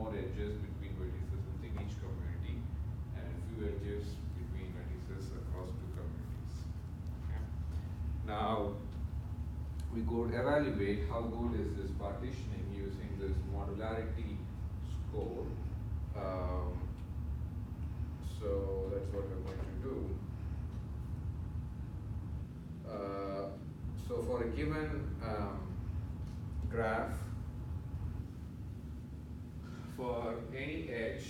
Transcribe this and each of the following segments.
more edges between vertices within each community and few edges between vertices across two communities. Okay. Now we could evaluate how good is this partitioning using this modularity score. So that's what we're going to do. So for a given graph, for any edge,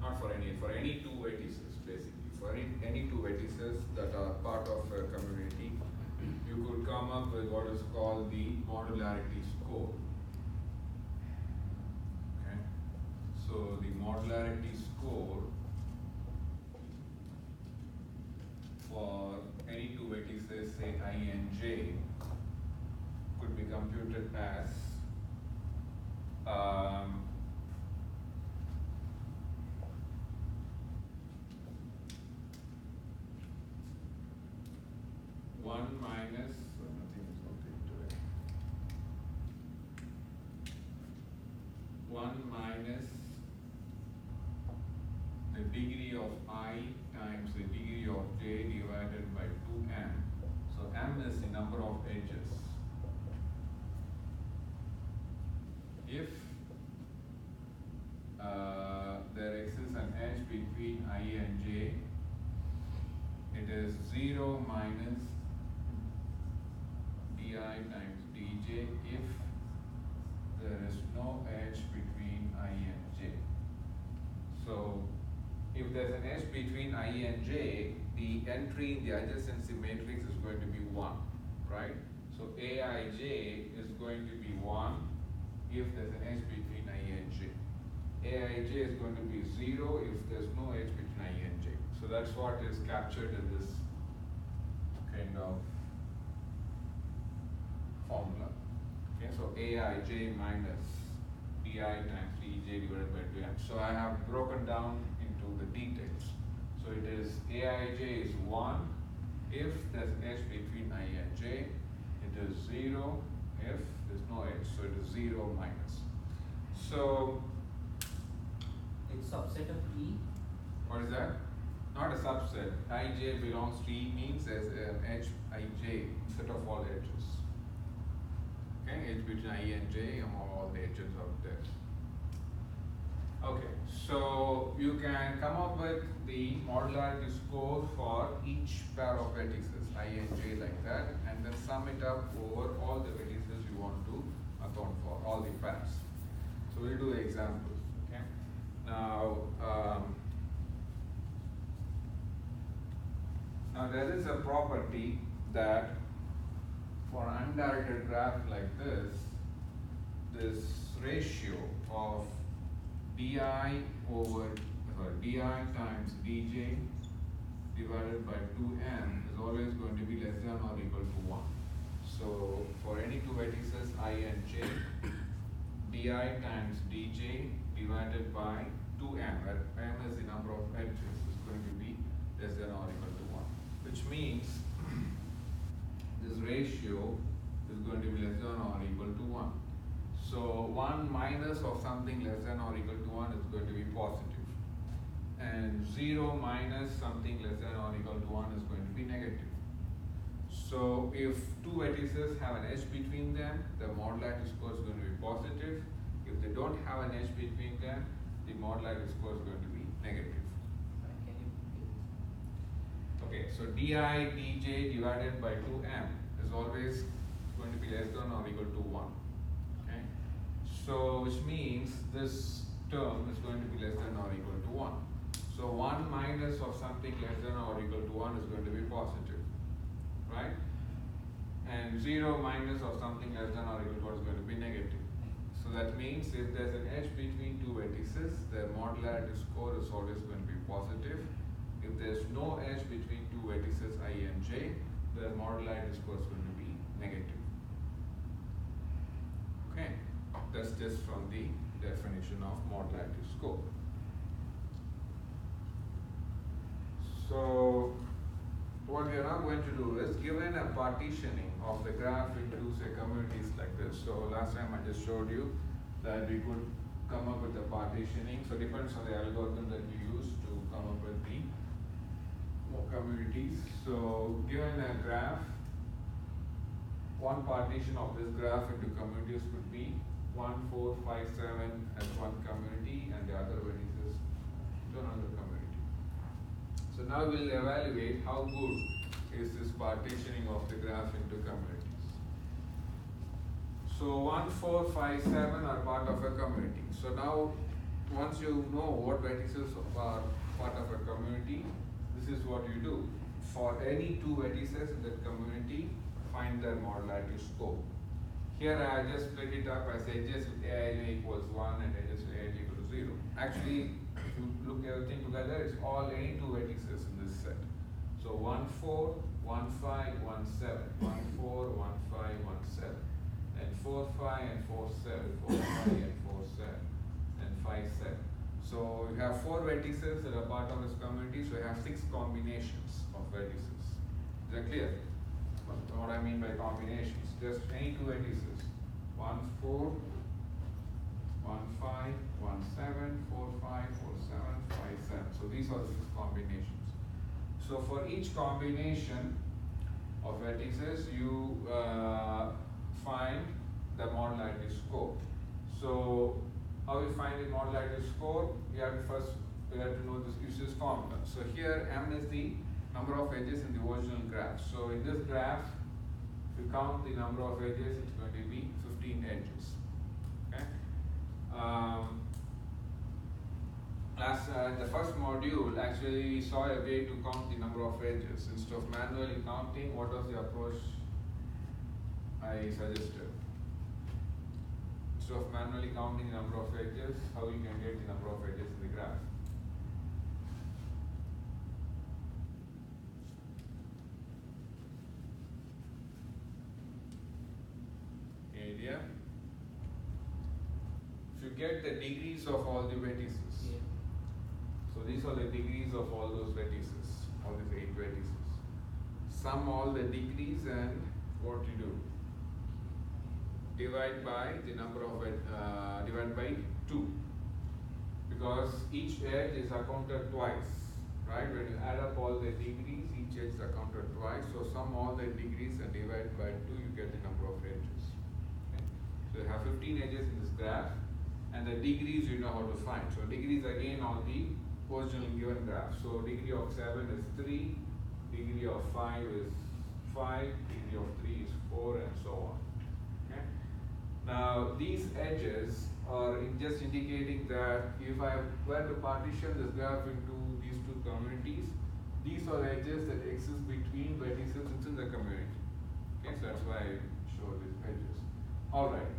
not for any two vertices basically, for any two vertices that are part of a community, you could come up with what is called the modularity score. Okay, so the modularity score for any two vertices, say I and j, could be computed as one minus, nothing is okay today. 1 minus the degree of I times the degree of j divided by 2m. So m is the number of edges. If there exists an edge between I and j, it is 0 minus di times dj if there is no edge between I and j. So if there's an edge between I and j, the entry in the adjacency matrix is going to be 1, right? So aij is going to be 1 if there's an edge between I and j. aij is going to be 0 if there's no edge between I and j. So that's what is captured in this kind of formula. Okay, so aij minus di times dj divided by 2m. So I have broken down into the details. So it is aij is 1 if there's an edge between I and j. It is 0 if there's no edge. So it is 0 minus. So it's subset of E. What is that? Not a subset. Ij belongs to E means there's an edge ij instead of all edges. Okay, edge between I and j among all the edges out there. Okay, so you can come up with the modularity score for each pair of vertices, I and j like that, and then sum it up over all the vertices you want to account for, all the pairs. So we'll do examples. Okay. Now there is a property that for an undirected graph like this ratio of di times dj divided by 2m is always going to be less than or equal to 1. So for any two vertices I and j, di times dj divided by 2m, where m is the number of edges, is going to be less than or equal to 1, which means this ratio is going to be less than or equal to 1. So 1 minus of something less than or equal to 1 is going to be positive. And 0 minus something less than or equal to 1 is going to be negative. So if two vertices have an edge between them, the modularity score is going to be positive. If they don't have an edge between them, the modularity score is going to be negative. Okay, so di dj divided by 2m is always going to be less than or equal to 1. Okay, so which means this term is going to be less than or equal to 1. So 1 minus of something less than or equal to 1 is going to be positive, right? And 0 minus of something less than or equal to 1 is going to be negative. So that means if there's an edge between two vertices, the modularity score is always going to be positive. If there's no edge between two vertices I and j, the modularity score is going to be negative. Okay, that's just from the definition of modularity score. So what we are now going to do is, given a partitioning of the graph into say communities like this. So last time I just showed you that we could come up with the partitioning. So it depends on the algorithm that we use to come up with the communities. So given a graph, one partition of this graph into communities could be 1, 4, 5, 7 as one community, and the other one is to another community. So now we'll evaluate how good is this partitioning of the graph into communities. So 1, 4, 5, 7 are part of a community. So now once you know what vertices are part of a community, this is what you do. For any two vertices in that community, find their modularity score. Here I just split it up as edges with Aij equals 1 and edges with Aij equals 0. Actually, if you look everything together, it's all any two vertices in this set. So 1, 4, 1, 5, 1, 7, 1, 4, 1, 5, 1, 7, and 4, 5, and 4, 7, 4, 5, and 4, 7, and 5, 7. So you have 4 vertices that are part of this community, so you have 6 combinations of vertices. Is that clear? What I mean by combinations, just any two vertices, 1, 4, 1, 5, 1, 7, 4, 5, 4, 7, 5, 7. So these are the 6 combinations. So for each combination of vertices, you find the modularity score. So how you find the modularity score? We have to know this, use this formula. So here m is the number of edges in the original graph. So in this graph, if you count the number of edges, it's going to be 15 edges. Okay. In the first module, actually we saw a way to count the number of edges. Instead of manually counting, what was the approach I suggested? Instead of manually counting the number of edges, how you can get the number of edges in the graph? Idea? If you get the degrees of all the vertices, Yeah. so these are the degrees of all those vertices, all these 8 vertices. Sum all the degrees and what you do? Divide by the number of divide by 2, because each edge is accounted twice, right? When you add up all the degrees, each edge is accounted twice. So sum all the degrees and divide by 2, you get the number of edges. Okay? So you have 15 edges in this graph, and the degrees you know how to find. So degrees again on the original given graph. So degree of 7 is 3, degree of 5 is 5, degree of 3 is 4, and so on. Okay? Now these edges are just indicating that if I were to partition this graph into these two communities, these are edges that exist between vertices within the community. Okay, so that's why I showed these edges. All right.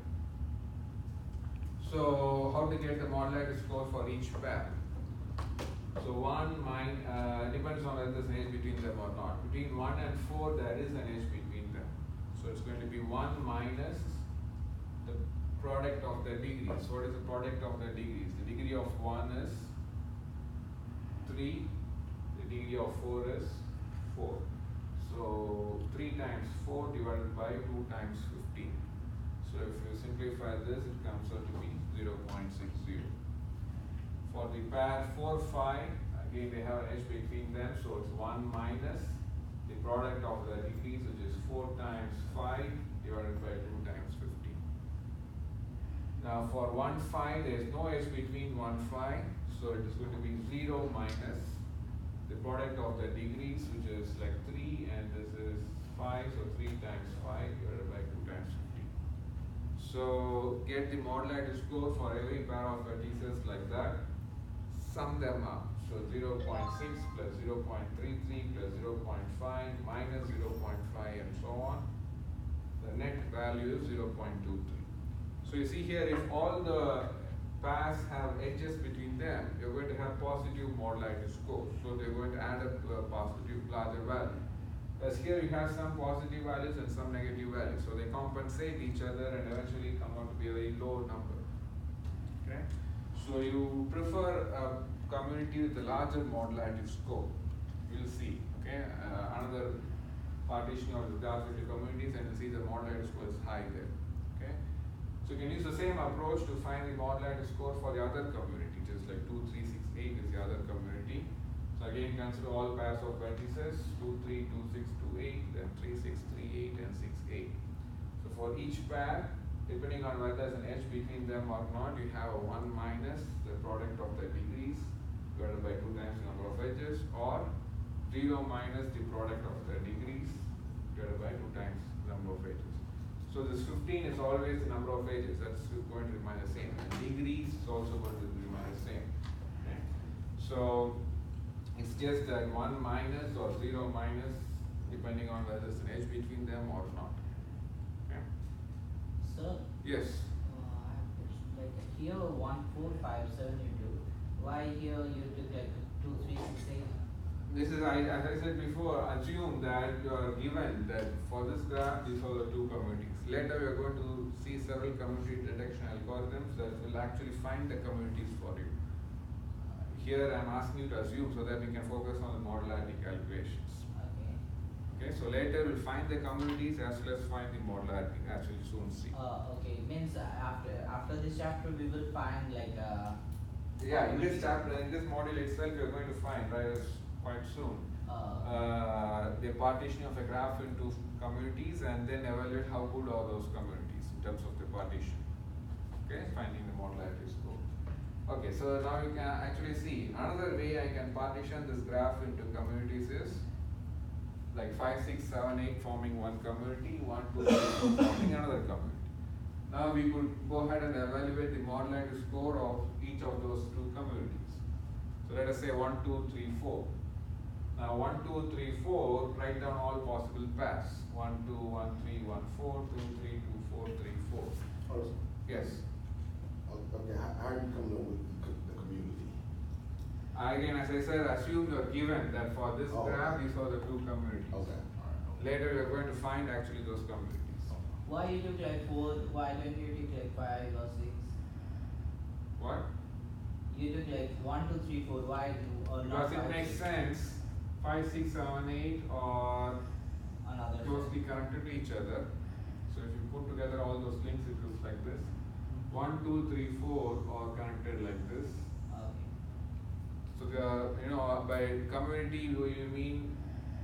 So how to get the modularity score for each pair? So 1 depends on whether there's an edge between them or not. Between 1 and 4, there is an edge between them. So it's going to be 1 minus the product of the degrees. What is the product of the degrees? The degree of 1 is 3, the degree of 4 is 4. So 3 times 4 divided by 2 times 15. So if you simplify this, it comes out to be 0.60. For the pair 4, 5, again they have an edge between them, so it's 1 minus the product of the degrees, which is 4 times 5 divided by 2 times 15. Now for 1, 5, there is no edge between 1, 5, so it is going to be 0 minus the product of the degrees, which is like 3, and this is 5, so 3 times 5 divided by 2 times 15. So get the modularity score for every pair of vertices like that. Sum them up. So 0.6 plus 0.33 plus 0.5 minus 0.5 and so on. The net value is 0.23. So you see here, if all the pairs have edges between them, you're going to have positive modularity score. So they're going to add up to a positive larger value. As here you have some positive values and some negative values. So they compensate each other and eventually come out to be a very low number. Okay? So you prefer a community with a larger modularity score. We'll see. Okay? Okay, another partitioning of the graph into communities, and you see the modularity score is high there. Okay, so you can use the same approach to find the modularity score for the other community, just like 2, 3, 6, 8 is the other community. So again, consider all pairs of vertices 2, 3, 2, 6, 2, 8, then 3, 6, 3, 8, and 6, 8. So for each pair, depending on whether there's an edge between them or not, you have a 1 minus the product of the degrees divided by 2 times the number of edges, or 0 minus the product of the degrees divided by 2 times the number of edges. So this 15 is always the number of edges, that's going to remain the same. And degrees is also going to remain the same. Okay? So it's just that 1 minus or 0 minus depending on whether there's an edge between them or not. Okay? Sir? Yes? I have a question. Like here 1, 4, 5, 7 you do. Why here you took like 2, 3, 6, 8? This is, as I said before, assume that you are given that for this graph, these are the 2 communities. Later we are going to see several community detection algorithms that will actually find the communities for you. Here I am asking you to assume so that we can focus on the modularity calculations. Okay. Okay, so later we'll find the communities as well as find the modularity, as we'll soon see. Okay, means after this chapter we will find like yeah, in this chapter, in this module itself, we are going to find quite soon the partitioning of a graph into communities, and then evaluate how good are those communities in terms of the partition. Okay, finding the modularity score. Okay, so now you can actually see another way I can partition this graph into communities is like 5, 6, 7, 8 forming one community, 1, 2, 3, 4 forming another community. Now we could go ahead and evaluate the modularity score of each of those 2 communities. So let us say 1, 2, 3, 4. Now 1, 2, 3, 4, write down all possible pairs. 1, 2, 1, 3, 1, 4, 2, 3, 2, 4, 3, 4. Also, Yes. okay, how are you coming up with the community? Again, as I said, assume you're given that for this graph, these are the 2 communities. Okay. Later we are going to find actually those communities. why you took like 4, why don't you take like 5 or 6? What? You took like 1, 2, 3, 4, why do or not Because it 5, makes 6? sense. 5, 6, 7, 8 are Another closely connected to each other. So if you put together all those links, it looks like this. 1, 2, 3, 4 are connected like this. Okay. So by community you mean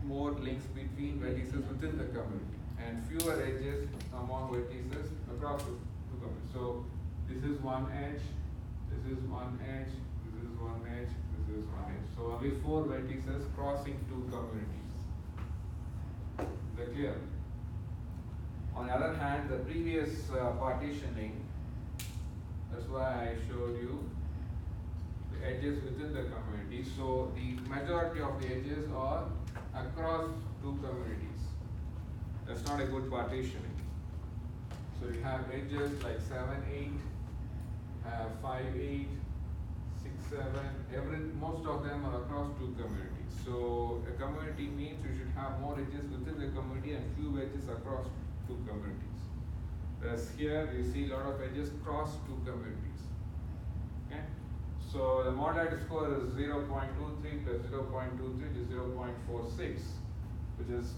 more links between vertices within the community and fewer edges among vertices across the 2 communities. So this is one edge, this is one edge, this is one edge, this is one edge. So only 4 vertices crossing 2 communities. Is that clear? On the other hand, the previous partitioning, that's why I showed you the edges within the community. So the majority of the edges are across 2 communities. That's not a good partitioning. So you have edges like 7, 8, have 5, 8, 6, 7, most of them are across 2 communities. So a community means you should have more edges within the community and few edges across 2 communities. Whereas here you see a lot of edges cross 2 communities. Okay? So the modularity score is 0.23 plus 0.23 is 0.46, which is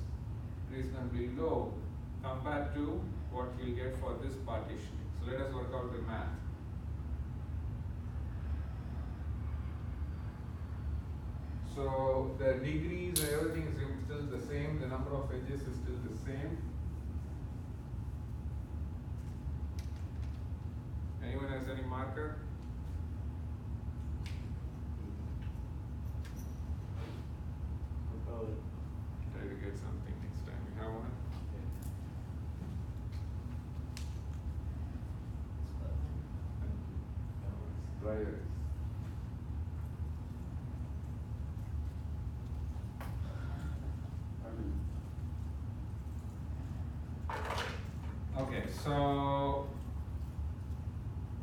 reasonably low compared to what we'll get for this partitioning. So let us work out the math. So the degrees and everything is still the same, the number of edges is still the same. Anyone has any marker? Try to get something next time. You have one? Dry erase. Okay, so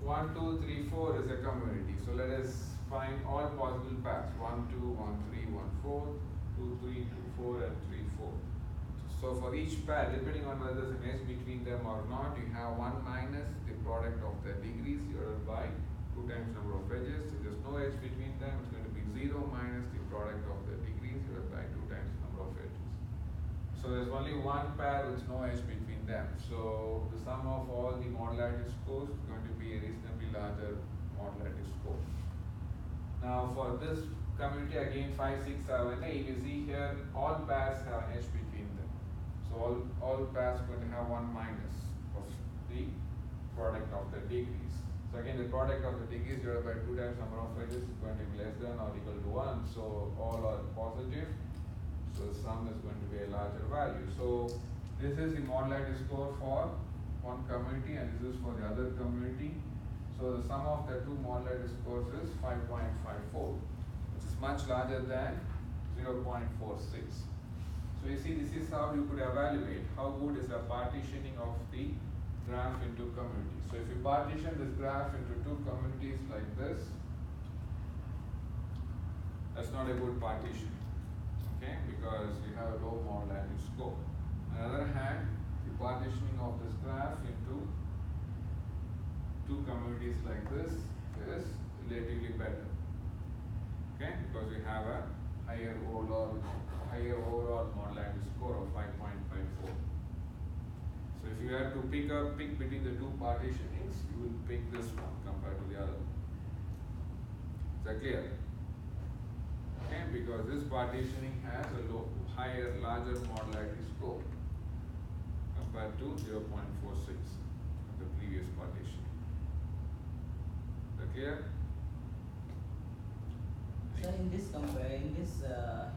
1, 2, 3, 4 is a community. So let us find all possible paths. 1, 2, 1, 3, 1, 4, 2, 3, 2, 4, and 3, 4. So for each path, depending on whether there's an edge between them or not, you have 1 minus the product of the degrees divided by 2 times number of edges. If there's no edge between them, it's going to be 0 minus the product of the degrees divided by 2 times number of edges. So there's only one pair with no edge between them. So the sum of all the modularity scores is going to be a reasonably larger modularity score. Now for this community again 5, 6, 7, 8, you see here all pairs have an edge between them. So all pairs are going to have 1 minus of the product of the degrees. So again the product of the degrees divided by 2 times number of edges is going to be less than or equal to 1. So all are positive. So the sum is going to be a larger value. So this is the modularity score for one community and this is for the other community. So the sum of the two modularity scores is 5.54, which is much larger than 0.46. So you see, this is how you could evaluate how good is the partitioning of the graph into communities. So if you partition this graph into two communities like this, that's not a good partition, okay, because you have a low modularity score. On the other hand, the partitioning of this graph into two communities like this is relatively better, okay, because we have a higher overall modularity score of 5.54. So if you have to pick between the two partitionings, you will pick this one compared to the other. Is that clear? Okay, because this partitioning has a larger modularity score compared to 0.46 of the previous partition. Is that clear? So in this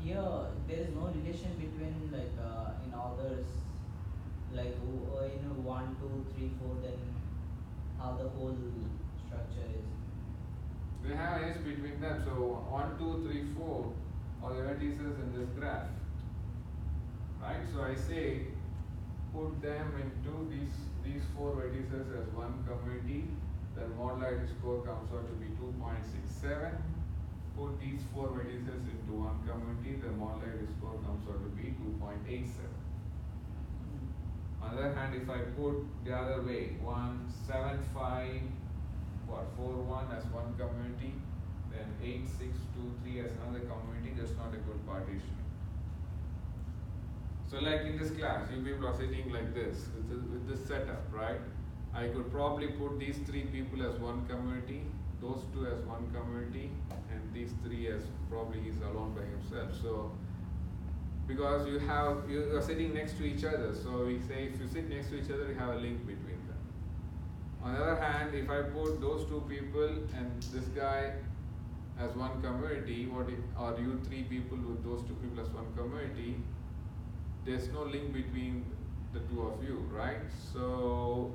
here there is no relation between like in others like in 1, 2, 3, 4, then how the whole structure is. They have edge between them. So 1, 2, 3, 4 are the vertices in this graph, right? So I say put them into these 4 vertices as one community. The modularity score comes out to be 2.67. Put these 4 vertices into one community, the modularity score comes out to be 2.87. On the other hand, if I put the other way, 1, 7, 5, 4, 1 as one community, then 8, 6, 2, 3 as another community, that's not a good partition. So like in this class, you people are sitting like this, with this setup, right? I could probably put these 3 people as one community, those 2 as one community, and these 3 as probably he's alone by himself. So because you are sitting next to each other, so we say if you sit next to each other, you have a link between them. On the other hand, if I put those 2 people and this guy as one community, or you 3 people with those 2 people as one community, there's no link between the 2 of you, right? So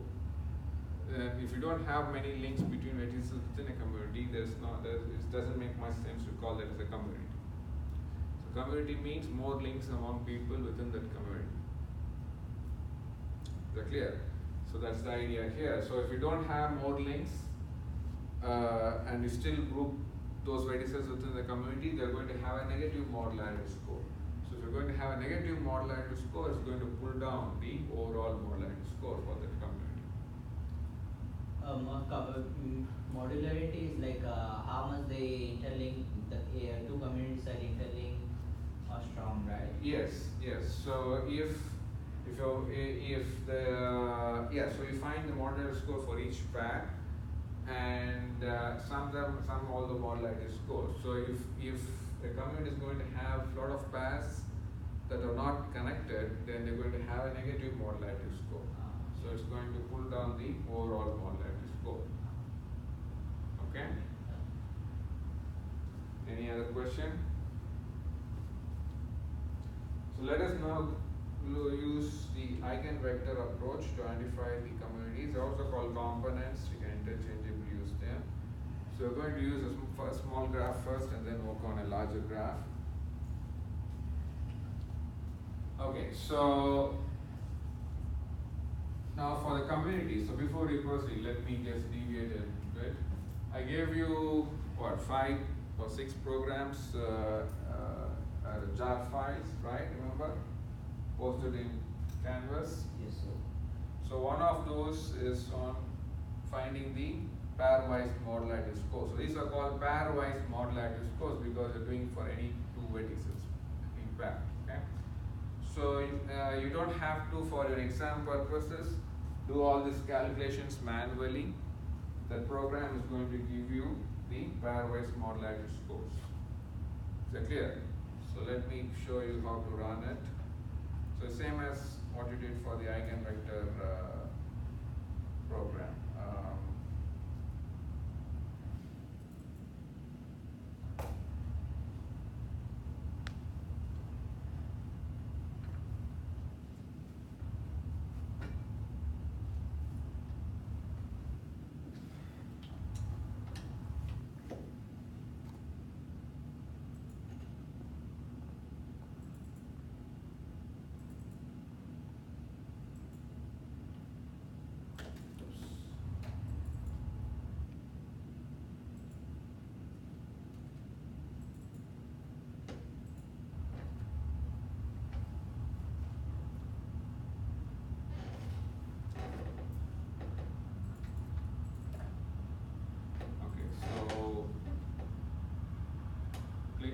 if you don't have many links between vertices within a community, it doesn't make much sense to call that as a community. So community means more links among people within that community. Is that clear? So that's the idea here. So if you don't have more links and you still group those vertices within the community, they're going to have a negative modularity score. So if you're going to have a negative modularity score, it's going to pull down the overall modularity score for that community. Modularity is like how much they interlink, the 2 communities are interlinked or strong, right? Yes. So so you find the modularity score for each pair and sum all the modularity scores. So if a community is going to have a lot of pairs that are not connected, then they're going to have a negative modularity score. So it's going to pull down the overall modularity score. Okay? Any other question? So let us now use the eigenvector approach to identify the communities. They're also called components. You can interchangeably use them. So we're going to use a small graph first and then work on a larger graph. Okay, so now for the community, so before we proceed, let me just deviate a bit. I gave you, 5 or 6 programs, jar files, right, remember? Posted in Canvas. Yes, sir. So one of those is on finding the pairwise modularity scores. So these are called pairwise modularity scores because you're doing for any two vertices in pair. Okay. So you don't have to, for your exam purposes, do all these calculations manually. The program is going to give you the pairwise modularity scores. Is that clear? So let me show you how to run it. So same as what you did for the eigenvector program.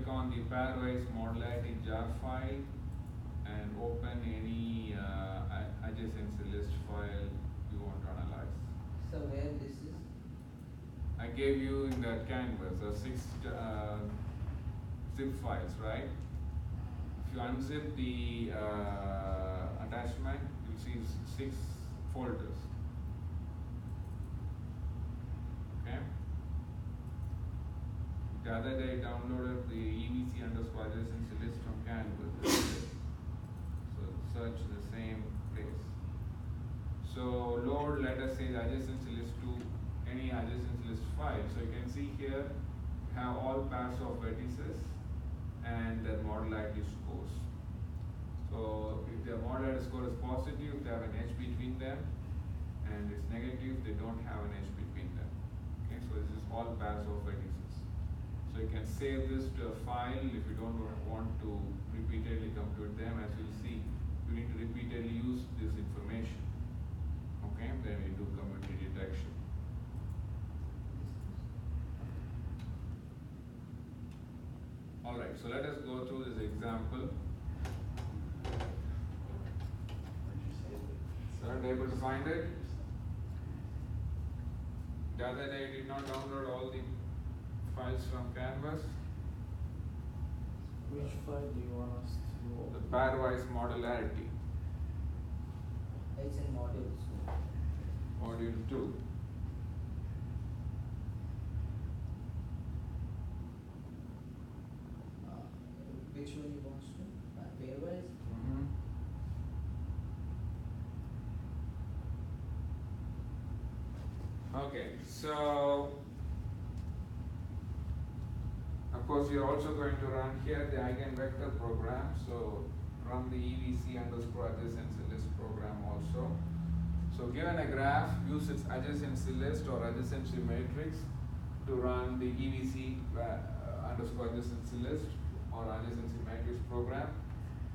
On the pairwise modularity jar file and open any adjacency list file you want to analyze. So where this is? I gave you in that canvas the 6 zip files, right? If you unzip the attachment, you'll see 6 folders. Okay. The other day I downloaded the EVC underscore adjacency list from Canvas. So search the same place. So load, let us say, the adjacency list to any adjacency list file. So you can see here have all pairs of vertices and their modularity scores. So if their modularity score is positive, they have an edge between them, and it's negative, they don't have an edge between them. Okay, so this is all pairs of vertices. So you can save this to a file if you don't want to repeatedly compute them. As you'll see, you need to repeatedly use this information. Okay, then we do community detection. Alright, so let us go through this example. Are you able to find it? The other day I did not download all the files from Canvas. Which file do you want us to open? The pairwise modularity. It's in modules. Module 2. Which one you want to? Pairwise? Okay, so of course we are also going to run here the eigenvector program. So run the EVC underscore adjacency list program also. So given a graph, use its adjacency list or adjacency matrix to run the EVC underscore adjacency list or adjacency matrix program.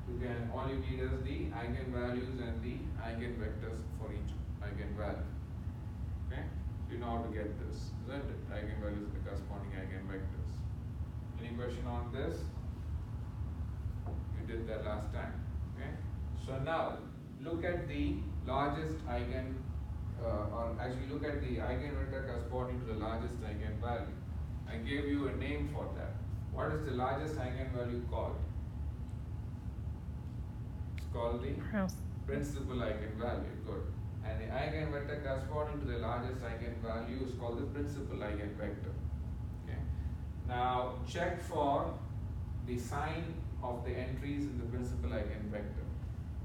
You can, all you need is the eigenvalues and the eigenvectors for each eigenvalue. Okay, so you know how to get this, isn't it? Eigenvalues and the corresponding eigenvectors. Any question on this? You did that last time. Okay, so now look at the largest eigen, or actually look at the eigenvector corresponding to the largest eigenvalue. I gave you a name for that. What is the largest eigenvalue called? It's called the principal eigenvalue. Good. And the eigenvector corresponding to the largest eigenvalue is called the principal eigenvector. Okay. Now check for the sign of the entries in the principal eigenvector.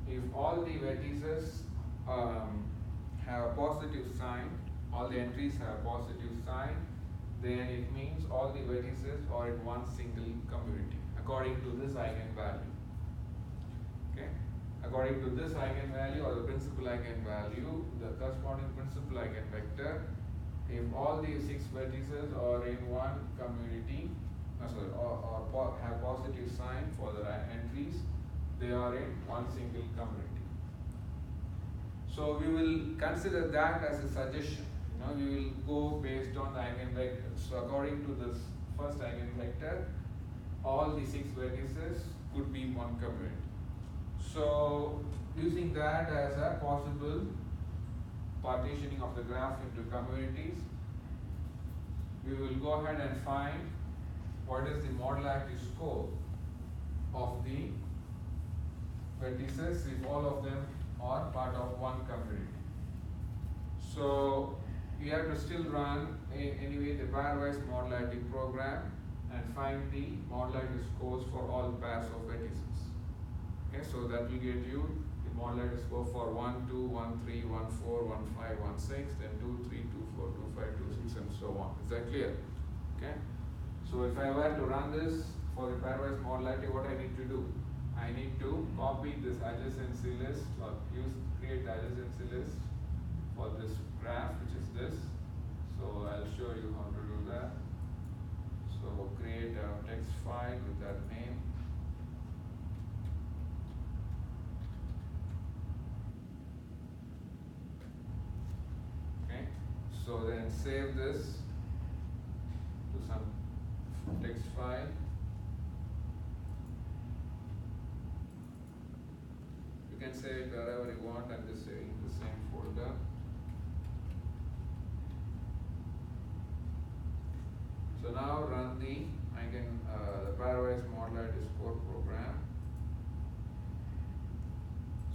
If all the vertices have a positive sign, all the entries have a positive sign, then it means all the vertices are in one single community according to this eigenvalue. Okay? According to this eigenvalue or the principal eigenvalue, the corresponding principal eigenvector, if all the 6 vertices are in one community, or have positive sign for the entries, they are in one single community. So we will consider that as a suggestion. We will go based on the eigenvector. So according to this first eigenvector, all the 6 vertices could be one community. So using that as a possible partitioning of the graph into communities, we will go ahead and find what is the modularity score of the vertices if all of them are part of one community. So we have to still run anyway the pairwise modularity program and find the modularity scores for all pairs of vertices. Okay, so that will get you the modularity score for 1, 2, 1, 3, 1, 4, 1, 5, 1, 6, then 2, 3, 2, 4, 2, 5, 2, 6, and so on. Is that clear? Okay. So if I were to run this for the pairwise modularity, what I need to do? I need to copy this adjacency list or create the adjacency list for this graph, which is this. So I'll show you how to do that. So create a text file with that name. Okay. So then save this to some text file. You can save it wherever you want. I'm just saving the same folder. So now run the pairwise modularity score program.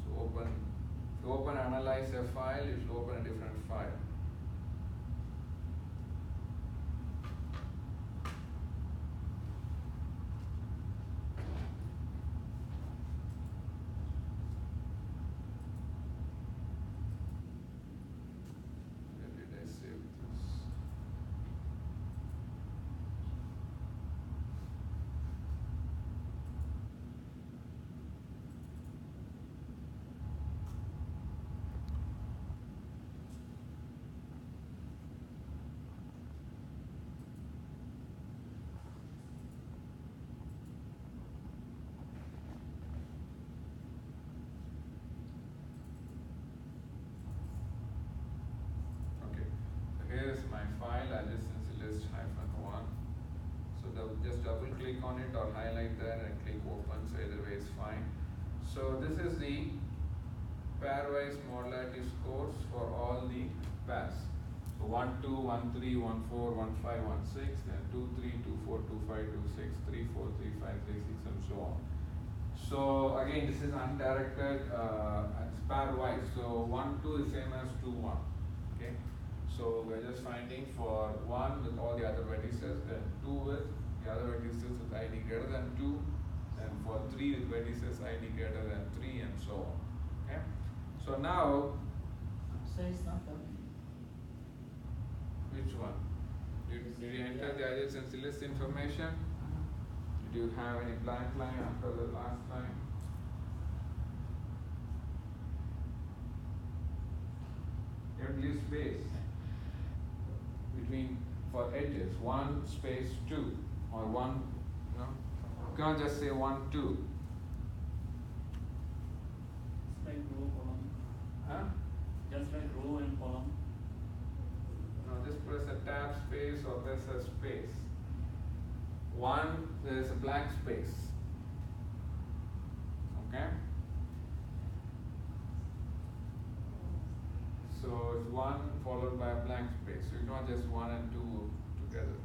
So if you open analyze a file, it will open a different file. Here is my file, adjacency list -1. So just double click on it or highlight there and click open, so either way is fine. So this is the pairwise modularity scores for all the pairs. So 1, 2, 1, 3, 1, 4, 1, 5, 1, 6, then 2, 3, 2, 4, 2, 5, 2, 6, 3, 4, 3, 5, 3, 6, and so on. So again, this is undirected, it's pairwise. So 1, 2 is same as 2, 1. Okay. So we're just finding for 1 with all the other vertices, then 2 with the other vertices with ID greater than 2, and for 3 with vertices ID greater than 3, and so on. Okay. So now, So it's not coming. which one? Did you enter the adjacency list information? Did you have any blank line after the last time? You have to leave space between for edges, 1 space 2 or 1, you know, you can't just say 1, 2. It's like row, column. Huh? Just like row and column. No, just press a tab space or press a space. 1, there is a blank space. Okay? So it's 1 followed by a blank space. So it's not just 1 and 2 together.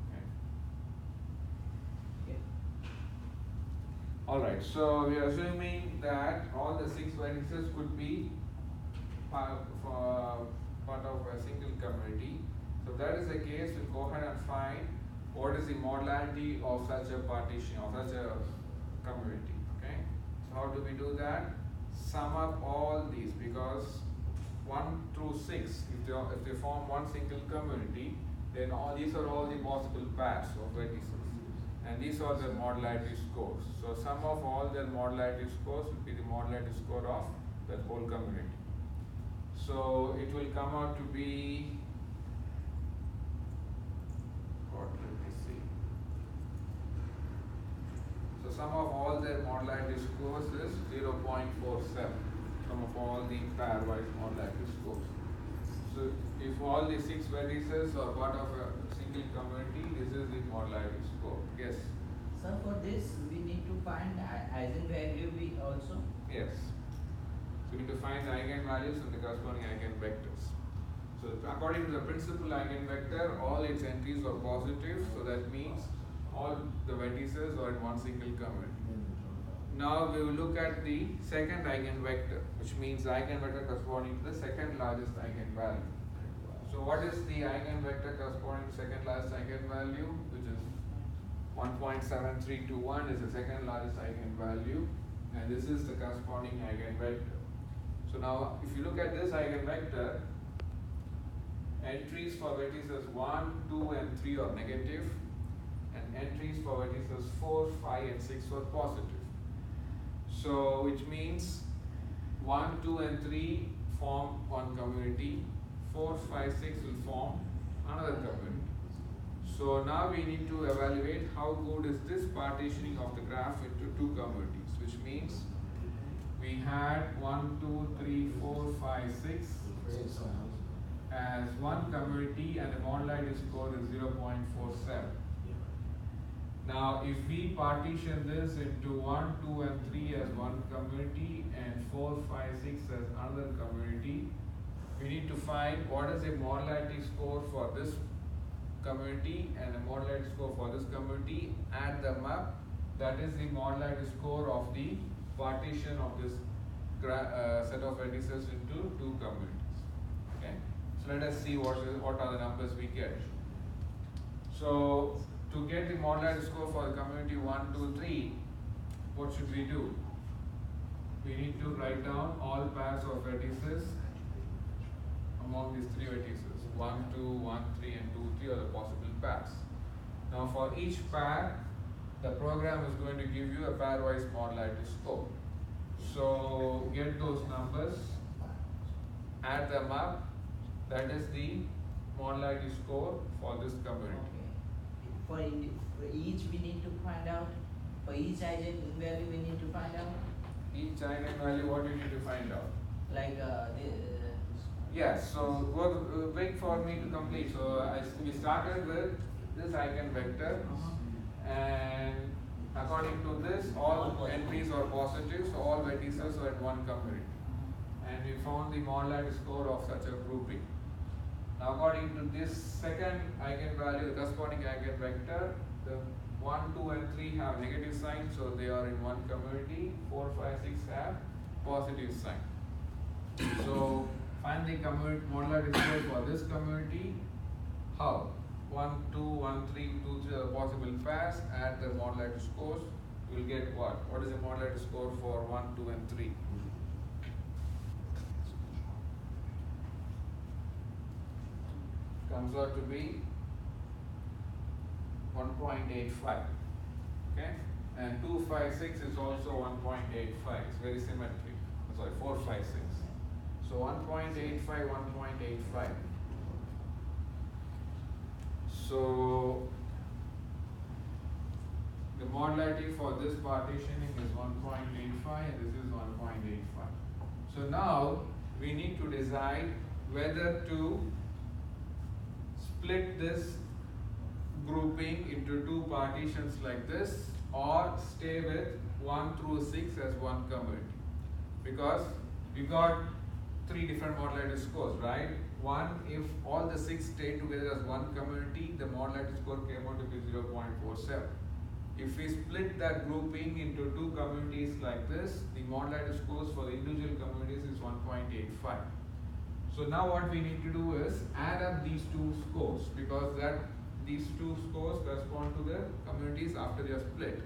Okay. Okay. Alright, so we are assuming that all the 6 vertices could be part of a single community. So if that is the case, we'll go ahead and find what is the modularity of such a partition, of such a community. Okay. So how do we do that? Sum up all these, because 1 through 6, if they form one single community, then these are all the possible pairs of vertices, and these are the modularity scores. So sum of all their modularity scores will be the modularity score of that whole community. So it will come out to be, what let me see. So sum of all their modularity scores is 0.47. Sum of all the pairwise modularity scores. So if all the 6 vertices are part of a single community, this is the modularity score. Yes. So for this, we need to find eigenvalue we also. Yes. So we need to find the eigenvalues and the corresponding eigenvectors. So according to the principal eigenvector, all its entries are positive, so that means all the vertices are in one single community. Now we will look at the second eigenvector, which means the eigenvector corresponding to the second largest eigenvalue. So what is the eigenvector corresponding to second largest eigenvalue, which is 1.7321 is the second largest eigenvalue, and this is the corresponding eigenvector. So now if you look at this eigenvector, entries for vertices 1, 2 and 3 are negative, and entries for vertices 4, 5 and 6 are positive. So which means 1, 2 and 3 form one community, 4, 5, 6 will form another community. So now we need to evaluate how good is this partitioning of the graph into two communities, which means we had 1, 2, 3, 4, 5, 6 as one community and the modularity score is 0.47. Now if we partition this into 1, 2 and 3 as one community and 4, 5, 6 as another community, we need to find what is the modularity score for this community and the modularity score for this community, add them up, that is the modularity score of the partition of this set of vertices into two communities. Okay, so let us see what are the numbers we get. So to get the modularity score for the community 1, 2, 3, what should we do? We need to write down all pairs of vertices among these three vertices. 1, 2, 1, 3 and 2, 3 are the possible pairs. Now for each pair, the program is going to give you a pairwise modularity score. So get those numbers, add them up, that is the modularity score for this community. Okay. For each we need to find out, for each eigenvalue we need to find out? Each eigenvalue, what do you need to find out? Like Yes, so wait for me to complete. So we started with this eigenvector, and according to this, all entries are positive, so all vertices are in one community. And we found the modularity score of such a grouping. Now according to this second eigenvalue, the corresponding eigenvector, the 1, 2 and 3 have negative sign, so they are in one community. 4, 5, 6 have positive sign. So find the modularity score for this community. How? 1, 2, 1, 3, 2, 3 are possible pairs. Add the modularity scores. You will get what? What is the modularity score for 1, 2 and 3? Comes out to be 1.85. Okay? And 2, 5, 6 is also 1.85. It's very symmetric. Sorry, 4, 5, 6. So 1.85, 1.85. So the modularity for this partitioning is 1.85 and this is 1.85. So now we need to decide whether to split this grouping into two partitions like this or stay with 1 through 6 as one community. Because we got three different modularity scores, right? One, if all the 6 stay together as one community, the modularity score came out to be 0.47. If we split that grouping into two communities like this, the modularity scores for the individual communities is 1.85. So now what we need to do is add up these two scores, because these two scores correspond to the communities after they are split.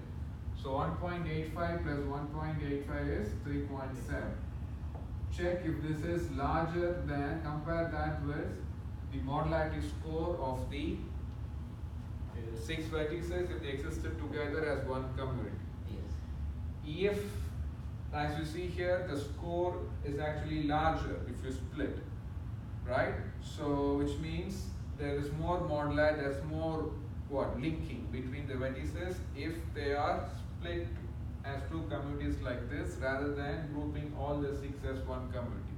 So 1.85 plus 1.85 is 3.7. Check if this is larger than, compare that with the modularity score of the 6 vertices if they existed together as one community. yes. If, as you see here, the score is actually larger if you split, right? So which means there is more modularity, there's more linking between the vertices if they are split as two communities like this rather than grouping all the 6 as one community.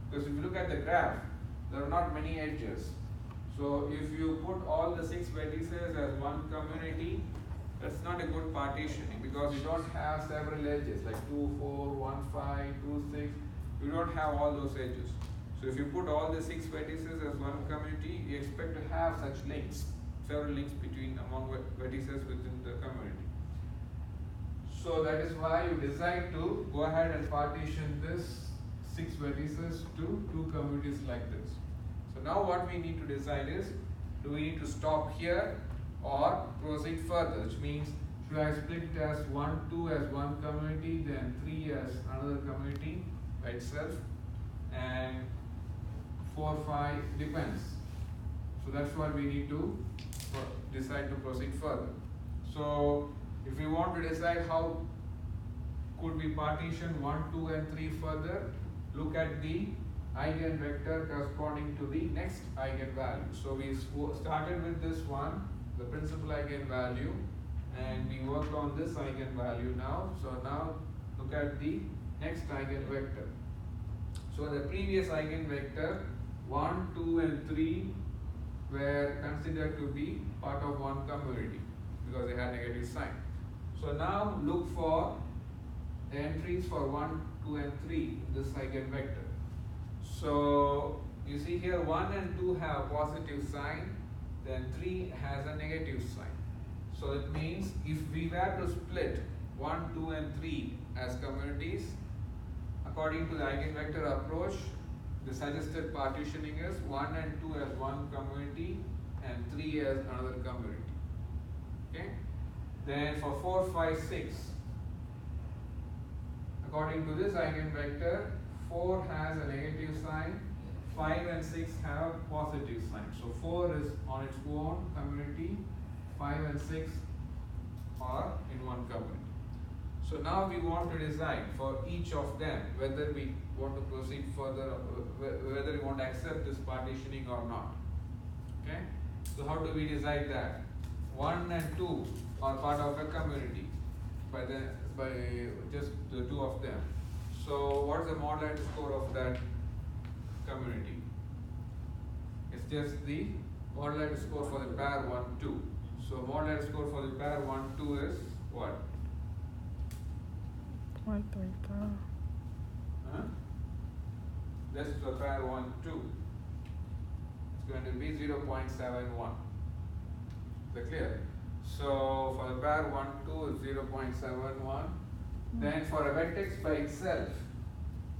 Because if you look at the graph, there are not many edges. So if you put all the 6 vertices as one community, that's not a good partitioning because you don't have several edges like 2, 4, 1, 5, 2, 6. You don't have all those edges. So if you put all the 6 vertices as one community, you expect to have such links, several links among vertices within the community. So that is why you decide to go ahead and partition this 6 vertices to 2 communities like this. So now what we need to decide is, do we need to stop here or proceed further, which means should I split it as 1, 2 as one community, then 3 as another community by itself, and 4, 5 depends. So that's what we need to decide to proceed further. So if we want to decide how could we partition 1, 2 and 3 further, look at the eigenvector corresponding to the next eigenvalue. So we started with this one, the principal eigenvalue, and we worked on this eigenvalue now. So now look at the next eigenvector. So the previous eigenvector 1, 2 and 3 were considered to be part of one community because they had negative sign. So now look for the entries for 1, 2 and 3 in this eigenvector. So you see here 1 and 2 have positive sign, then 3 has a negative sign. So it means if we were to split 1, 2 and 3 as communities, according to the eigenvector approach, the suggested partitioning is 1 and 2 as one community and 3 as another community. Okay? Then for 4, 5, 6, according to this eigenvector, 4 has a negative sign, 5 and 6 have positive sign. So 4 is on its own community, 5 and 6 are in one community. So now we want to decide for each of them whether we want to proceed further, whether we want to accept this partitioning or not. Okay? So how do we decide that? 1 and 2 are part of a community by just the 2 of them. So what is the modularity score of that community? It's just the modularity score for the pair 1, 2. So modularity score for the pair 1, 2 is what? 1.5. Huh? This is the pair 1, 2. It's going to be 0.71. Is that clear? So for the pair 1, 2 is 0.71. Then for a vertex by itself,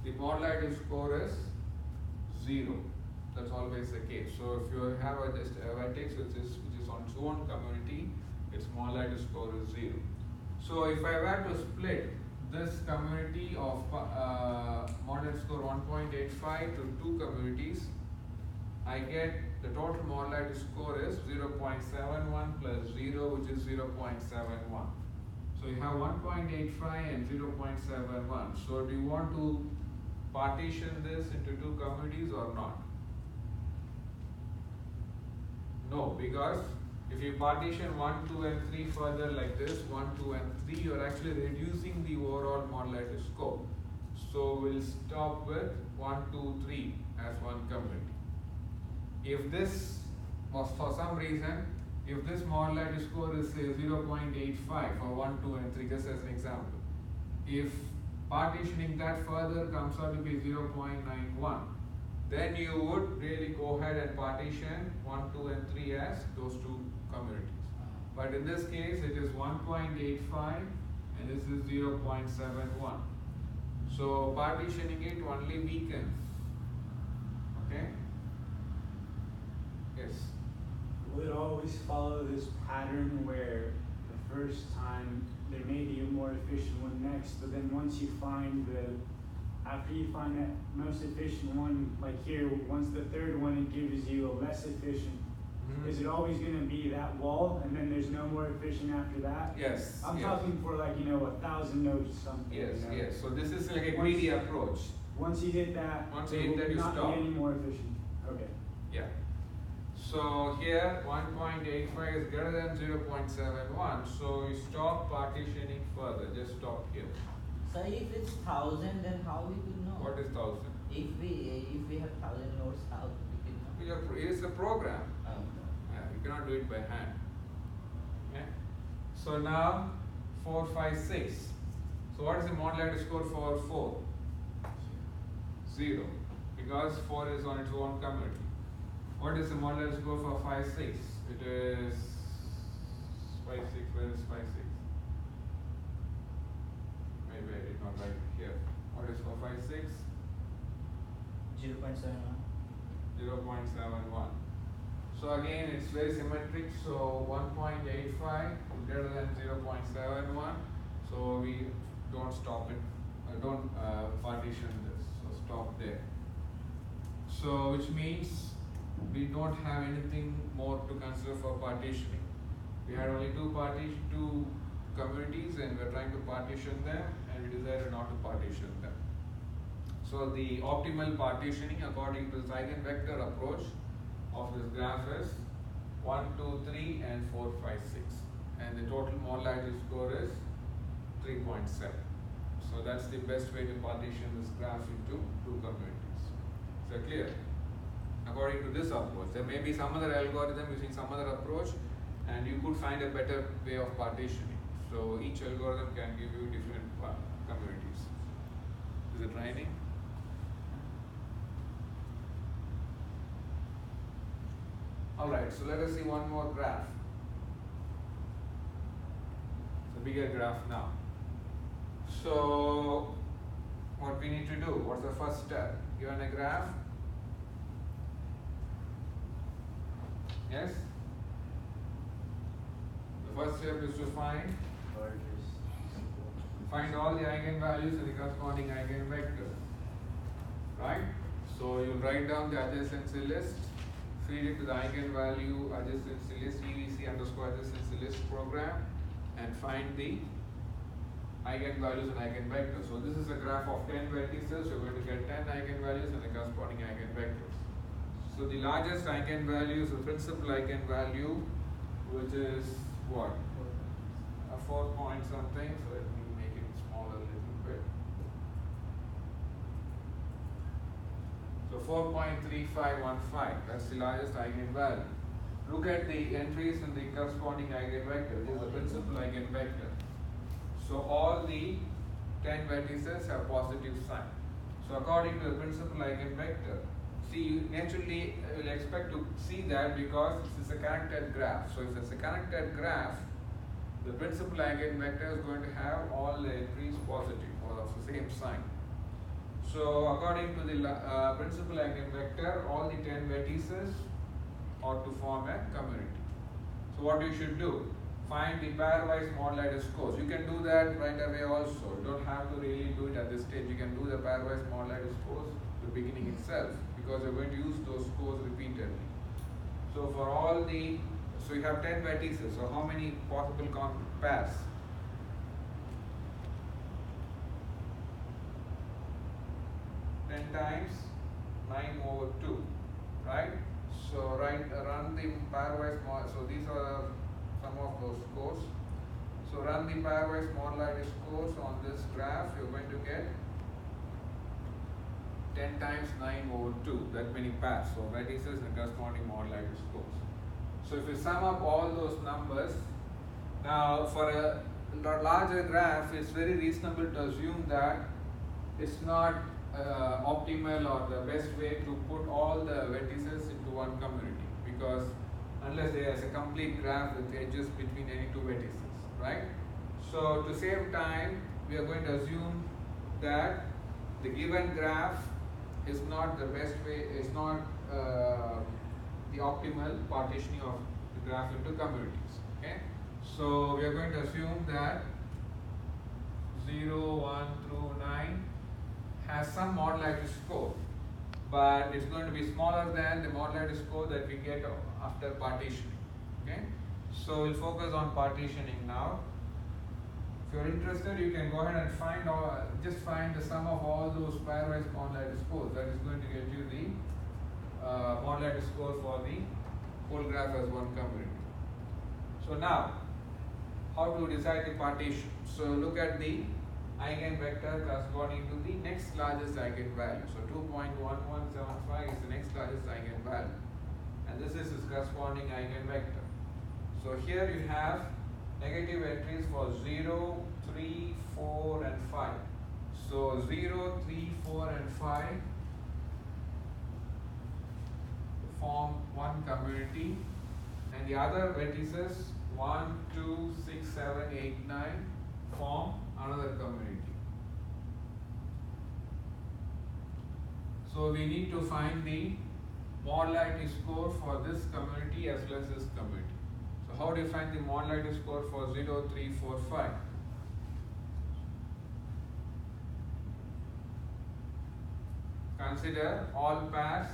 the modularity score is 0. That's always the case. So if you have a vertex which is on its own community, its modularity score is 0. So if I were to split this community of modularity score 1.85 to 2 communities, I get the total modularity score is 0.71 plus 0, which is 0.71. So you have 1.85 and 0.71. So do you want to partition this into 2 communities or not? No, because if you partition 1, 2 and 3 further like this, 1, 2 and 3, you are actually reducing the overall modularity score. So we'll stop with 1, 2, 3 as one community. If this was for some reason, if this modularity score is say 0.85 for 1, 2 and 3, just as an example, if partitioning that further comes out to be 0.91, then you would really go ahead and partition 1, 2 and 3 as those 2 communities. But in this case it is 1.85 and this is 0.71. So partitioning it only weakens. Okay? Yes. Will it always follow this pattern where the first time there may be a more efficient one next, but then once you find after you find that most efficient one, like here, once the third one it gives you a less efficient, is it always going to be that wall and then there's no more efficient after that? Yes. I'm yes. talking for 1,000 nodes or something. Yes, yes. So this is like a greedy approach. Once you hit that, Once it you hit that, will you not stop. be any more efficient. Okay. Yeah. So here 1.85 is greater than 0.71. So you stop partitioning further. Just stop here. So if it's 1,000, then how we will know? What is 1,000? If we have 1,000 nodes, how we It's a program. Um, You cannot do it by hand. Okay? So now 4, 5, 6. So what is the modularity score for 4? 0. Because 4 is on its own community. What is the modularity score for 5, 6? It is 5, 6. Where is 5, 6? Maybe I did not write it here. What is for 5, 6? 0.71. 0.71. So again, it's very symmetric. So 1.85 greater than 0.71. So we don't stop it. Don't partition this. So stop there. So which means we don't have anything more to consider for partitioning. We had only two communities, and we're trying to partition them, and we decided not to partition them. So the optimal partitioning according to this eigenvector approach of this graph is 1, 2, 3 and 4, 5, 6. And the total modularity score is 3.7. So that's the best way to partition this graph into two communities. Is that clear? According to this approach. There may be some other algorithm using some other approach, and you could find a better way of partitioning. So each algorithm can give you different communities. Is it raining? Alright, so let us see one more graph. It's a bigger graph now. So, what we need to do? What's the first step? Given a graph. Yes? The first step is to find all the eigenvalues and the corresponding eigenvectors. Right? So, you write down the adjacency list, feed it to the eigenvalue adjacency list, EVC underscore adjacency list program, and find the eigenvalues and eigenvectors. So this is a graph of 10 vertices. You're going to get 10 eigenvalues and the corresponding eigenvectors. So the largest eigenvalue is the principal eigenvalue, which is what? A 4 point something. So let me make it smaller a little bit. So 4.3515, that's the largest eigenvalue. Look at the entries in the corresponding eigenvector. This is the principal eigenvector. So all the 10 vertices have positive sign. So according to the principal eigenvector, see, you naturally will expect to see that because this is a connected graph. So if it's a connected graph, the principal eigenvector is going to have all the entries positive or of the same sign. So according to the principal eigenvector, all the 10 vertices ought to form a community. So what you should do? Find the pairwise modularity scores. You can do that right away also. You don't have to really do it at this stage. You can do the pairwise modularity scores at the beginning itself, because you're going to use those scores repeatedly. So for all the, so you have 10 vertices. So how many possible pairs? 10 times 9 over 2, right? So run the pairwise mod. So these are some of those scores. So run the pairwise modularity scores on this graph. You're going to get 10 times 9 over 2. That many pairs. So vertices and corresponding modularity scores. So if you sum up all those numbers, now for a larger graph, it's very reasonable to assume that it's not optimal or the best way to put all the vertices into one community, because unless there is a complete graph with edges between any two vertices, right? So to save time, we are going to assume that the given graph is not the best way, is not the optimal partitioning of the graph into communities. Okay? So we are going to assume that 0, 1 through 9 has some modularity score, but it's going to be smaller than the modularity score that we get after partitioning. Okay? So we'll focus on partitioning now. If you're interested, you can go ahead and find just find the sum of all those pairwise modularity scores. That is going to get you the modularity score for the whole graph as one community. So now, how to decide the partition? So look at the eigenvector corresponding to the next largest eigenvalue. So 2.1175 is the next largest eigenvalue. and this is its corresponding eigenvector. So here you have negative entries for 0, 3, 4 and 5. So 0, 3, 4 and 5 form one community, and the other vertices 1, 2, 6, 7, 8, 9 form another community. So we need to find the modularity score for this community as well as this community. So how do you find the modularity score for 0, 3, 4, 5? Consider all pairs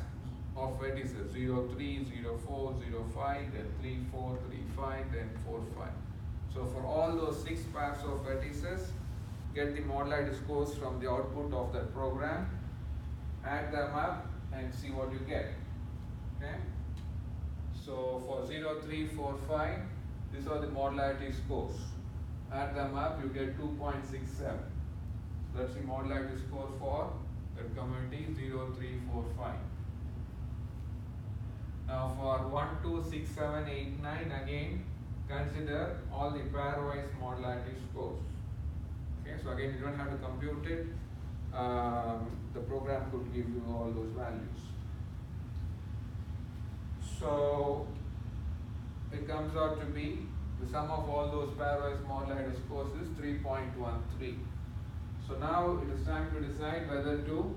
of vertices 0, 3, 0, 4, 0, 5, then 3, 4, 3, 5, then 4, 5. So for all those 6 pairs of vertices, get the modularity scores from the output of that program, add them up and see what you get. Okay? So for 0, 3, 4, 5, these are the modularity scores. Add them up, you get 2.67. That's the modularity score for that community 0, 3, 4, 5. Now for 1, 2, 6, 7, 8, 9, again consider all the pairwise modularity scores. Okay, so again you don't have to compute it. The program could give you all those values. So it comes out to be the sum of all those pairwise modularity scores is 3.13. So now it is time to decide whether to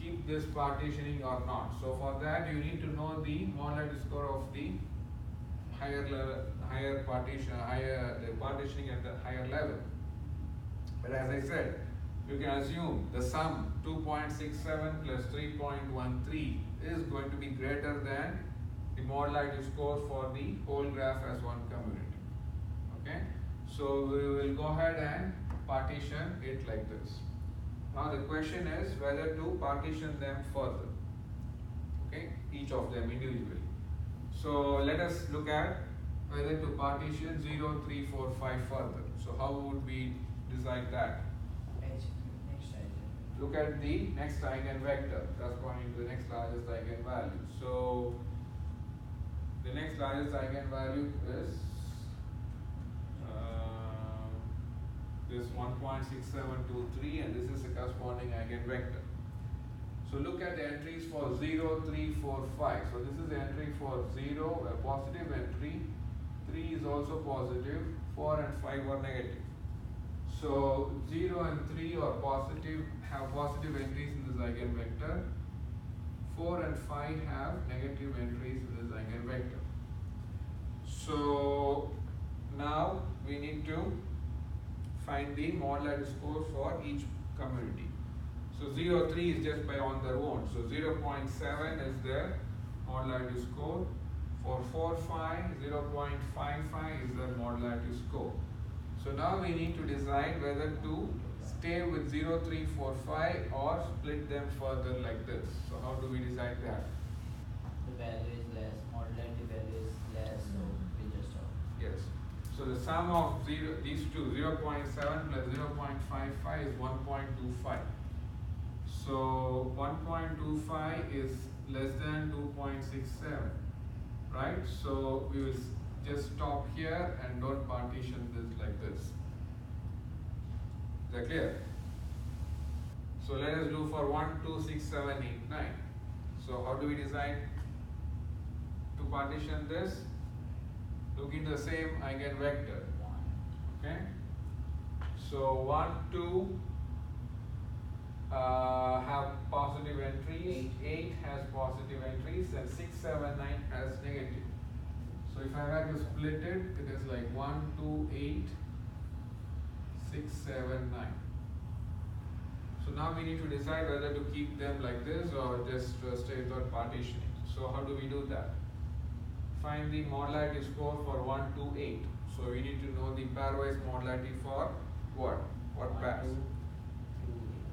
keep this partitioning or not. So for that you need to know the modularity score of the higher partitioning at the higher level. But as I said, you can assume the sum 2.67 plus 3.13 is going to be greater than the modularity score for the whole graph as one community. Okay, so we will go ahead and partition it like this. Now the question is whether to partition them further. Okay, each of them individually. So let us look at whether to partition 0, 3, 4, 5 further. So how would we decide that? Look at the next eigenvector corresponding to the next largest eigenvalue. So the next largest eigenvalue is this 1.6723, and this is the corresponding eigenvector. So look at the entries for 0, 3, 4, 5. So this is the entry for 0, a positive entry, 3 is also positive, 4 and 5 are negative. So 0 and 3 are positive, have positive entries in this eigenvector. 4 and 5 have negative entries in this eigenvector. So now we need to find the modularity score for each community. So 0, 3 is just by on their own. So 0.7 is the modularity score. For 4, 5, 0.55 is the modularity score. So now we need to decide whether to stay with 0, 3, 4, 5 or split them further like this. So how do we decide that? The value is less, modularity value is less, so we just stop. Yes. So the sum of these two, 0.7 plus 0.55 is 1.25. So 1.25 is less than 2.67, right? So we will just stop here and don't partition this like this. Is that clear? So let us do for 1, 2, 6, 7, 8, 9. So how do we decide to partition this? Look into the same eigenvector. Okay? So 1, 2 have positive entries, 8 has positive entries, and 6, 7, 9 has negative. So if I had to split it, it is like 1, 2, 8, 6, 7, 9. So now we need to decide whether to keep them like this or just stay without partitioning. So how do we do that? Find the modularity score for 1, 2, 8. So we need to know the pairwise modularity for what? What pairs?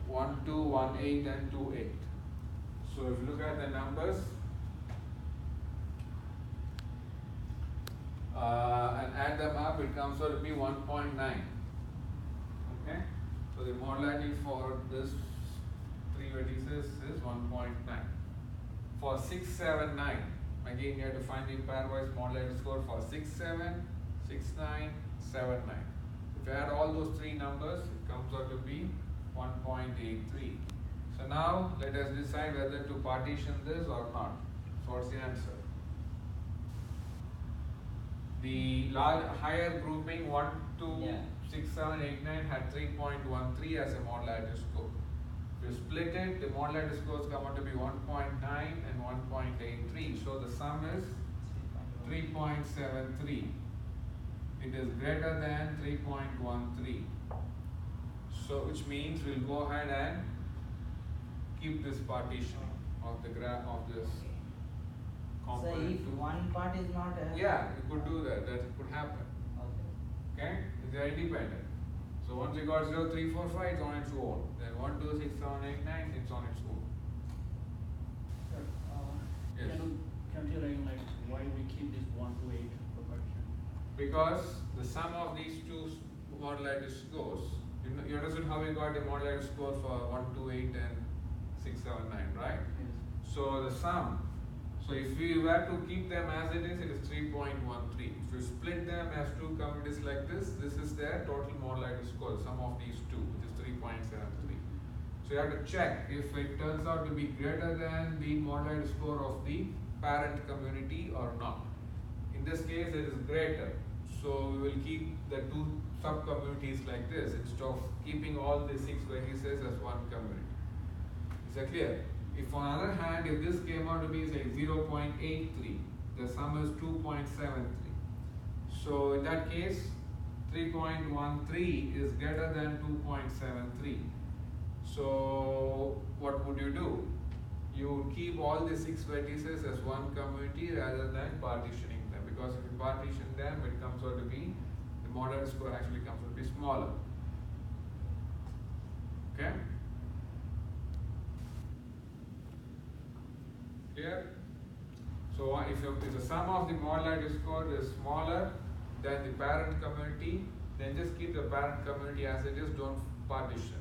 1, 2, 1, 8 and 2, 8. So if you look at the numbers and add them up, it comes out to be 1.9. Okay? So the modularity for this 3 vertices is 1.9. For 6, 7, 9, Again, you have to find the pairwise modularity score for 6, 7, 6, 9, 7, 9. If you add all those three numbers, it comes out to be 1.83. So now let us decide whether to partition this or not. So what's the answer? The higher grouping 1, 2, 6, 7, 8, 9 had 3.13 as a modularity score. If you split it, the modularity scores come out to be 1.9 and 1.83. So the sum is 3.73. It is greater than 3.13. So which means we'll go ahead and keep this partition of the graph of this So component. if one part is not Yeah, you could do that. That could happen. okay. Okay? They are independent. So once you got 0, 3, 4, 5, it's on its own. Then 1, 2, 6, 7, 8, 9, it's on its own. Sir, Yes. can you tell like why we keep this 1 to 8 proportion? Because the sum of these two modularity scores, you understood how we got the modularity score for 1, 2, 8 and 6, 7, 9, right? Yes. So the sum, so if we were to keep them as it is 3.13. If you split them as two communities like this is their total modularity score, the sum of these two, which is 3.73. So you have to check if it turns out to be greater than the modularity score of the parent community or not. In this case, it is greater. So we will keep the two sub-communities like this instead of keeping all the 6 vertices as one community. Is that clear? If on the other hand, if this came out to be say 0.83, the sum is 2.73. So in that case, 3.13 is greater than 2.73. So what would you do? You would keep all the 6 vertices as one community rather than partitioning them, because if you partition them, it comes out to be, the modularity score actually comes out to be smaller. Okay? Clear? So if the sum of the modularity score is smaller than the parent community, then just keep the parent community as it is, don't partition.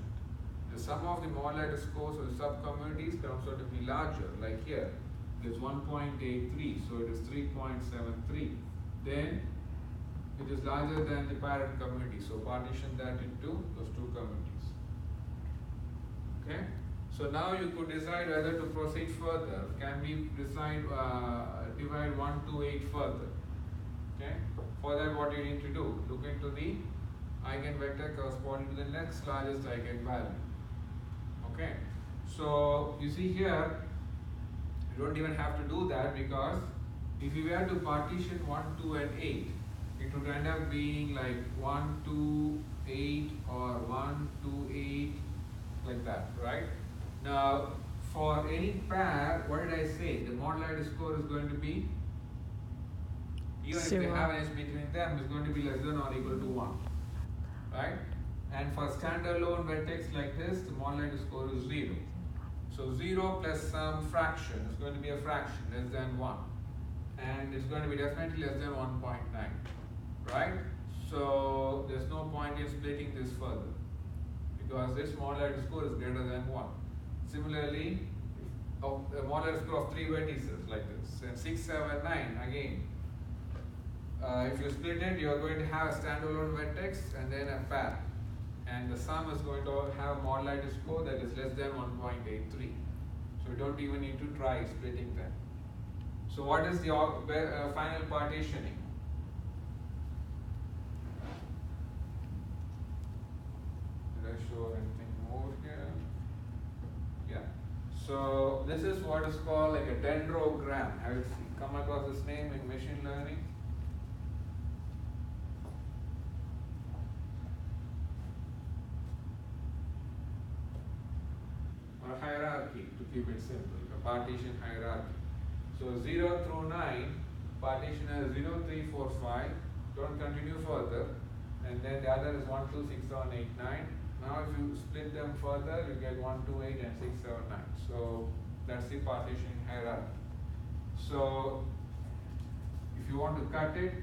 The sum of the modularity scores of the sub-communities comes out to be larger, like here, it is 1.83, so it is 3.73. Then it is larger than the parent community, so partition that into those two communities. Okay? So now you could decide whether to proceed further. Can we divide 1 to 8 further? Okay? For that, what you need to do? Look into the eigenvector corresponding to the next largest eigenvalue. Okay? So you see here, you don't even have to do that, because if you were to partition 1, 2 and 8, it would end up being like 1, 2, 8 or 1, 2, 8, like that, right? Now, for any pair, what did I say? The modularity score is going to be, even if they have an edge between them, is going to be less than or equal to 1, right? And for standalone vertex like this, the modularity score is 0. So 0 plus some fraction is going to be a fraction, less than 1. And it's going to be definitely less than 1.9, right? So there's no point in splitting this further, because this modularity score is greater than 1. Similarly, a modularity score of 3 vertices like this, and 6, 7, 9, again, if you split it, you are going to have a standalone vertex and then a pair. And the sum is going to have a modularity score that is less than 1.83. So you don't even need to try splitting them. So what is the final partitioning? Did I show anything more here? Yeah. So this is what is called like a dendrogram. Have you come across this name in machine learning? Or hierarchy, to keep it simple, a partition hierarchy. So 0 through 9, partition as 0, 3, 4, 5. Don't continue further. And then the other is 1, 2, 6, 7, 8, 9. Now if you split them further, you get 1, 2, 8 and 6, 7, 9. So that's the partition hierarchy. So if you want to cut it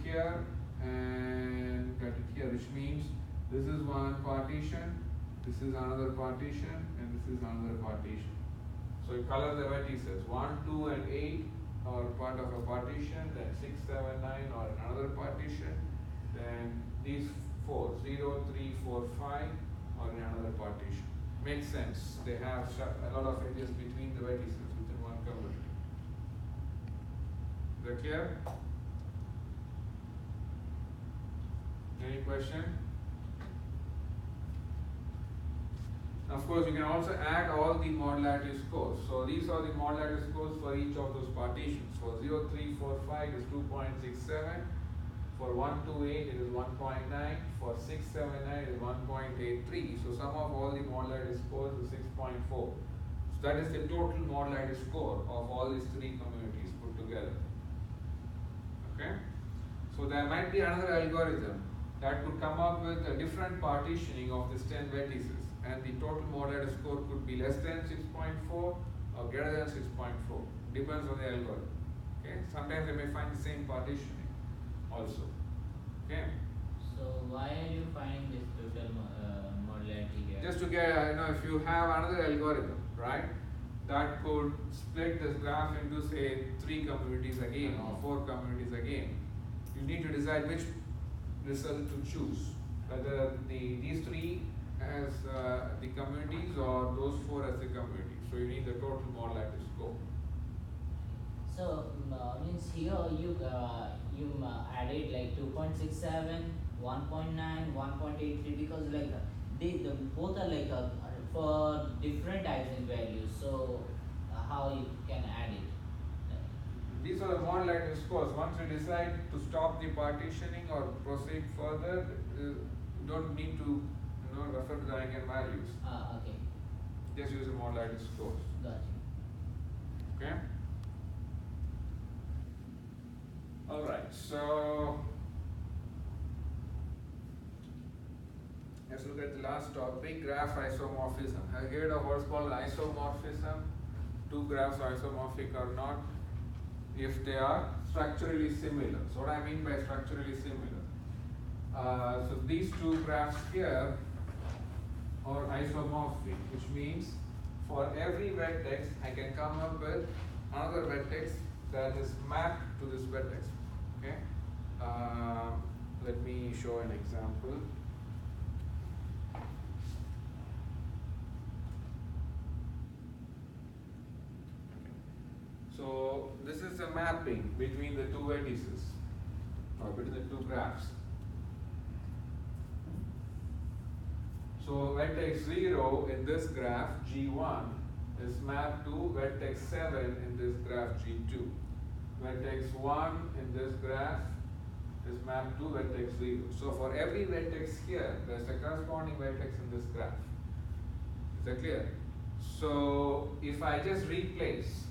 here and cut it here, which means this is one partition, this is another partition, and this is another partition. So you color the vertices 1, 2 and 8 or part of a partition, then 6, 7, 9 or another partition, then these 4, 0, 3, 4, 5 or in another partition. Makes sense. They have a lot of edges between the vertices within one community. Is that clear? Any question? Of course, you can also add all the modularity scores. So these are the modularity scores for each of those partitions. For 0, 3, 4, 5 it is 2.67. For 1, 2, 8 it is 1.9. For 6, 7, 9 it is 1.83. So sum of all the modularity scores is 6.4. So that is the total modularity score of all these three communities put together. Okay? So there might be another algorithm that could come up with a different partitioning of these 10 vertices, and the total modularity score could be less than 6.4 or greater than 6.4. Depends on the algorithm. Okay? Sometimes they may find the same partitioning also. Okay? So why are you finding this total modularity here? Just to get, if you have another algorithm, right, that could split this graph into say 3 communities again or 4 communities again, you need to decide which result to choose, whether these 3 as the communities or those 4 as the communities. So you need the total modularity score. So means here you added like 2.67, 1.9, 1.83 because like they both are like for different eigenvalues. So how you can add it? These are the modularity scores. Once you decide to stop the partitioning or proceed further, you don't need to refer to the eigenvalues. Okay. Just use the modularity scores. Got you. Okay? Alright, so let's look at the last topic, graph isomorphism. Have you heard of what's called isomorphism? Two graphs are isomorphic or not if they are structurally similar. So what I mean by structurally similar? So these two graphs here are isomorphic, which means for every vertex I can come up with another vertex that is mapped to this vertex. Okay? Let me show an example. So this is a mapping between the two vertices or between the two graphs. So vertex 0 in this graph G1 is mapped to vertex 7 in this graph G2. Vertex 1 in this graph is mapped to vertex 0. So for every vertex here, there is a corresponding vertex in this graph. Is that clear? So if I just replace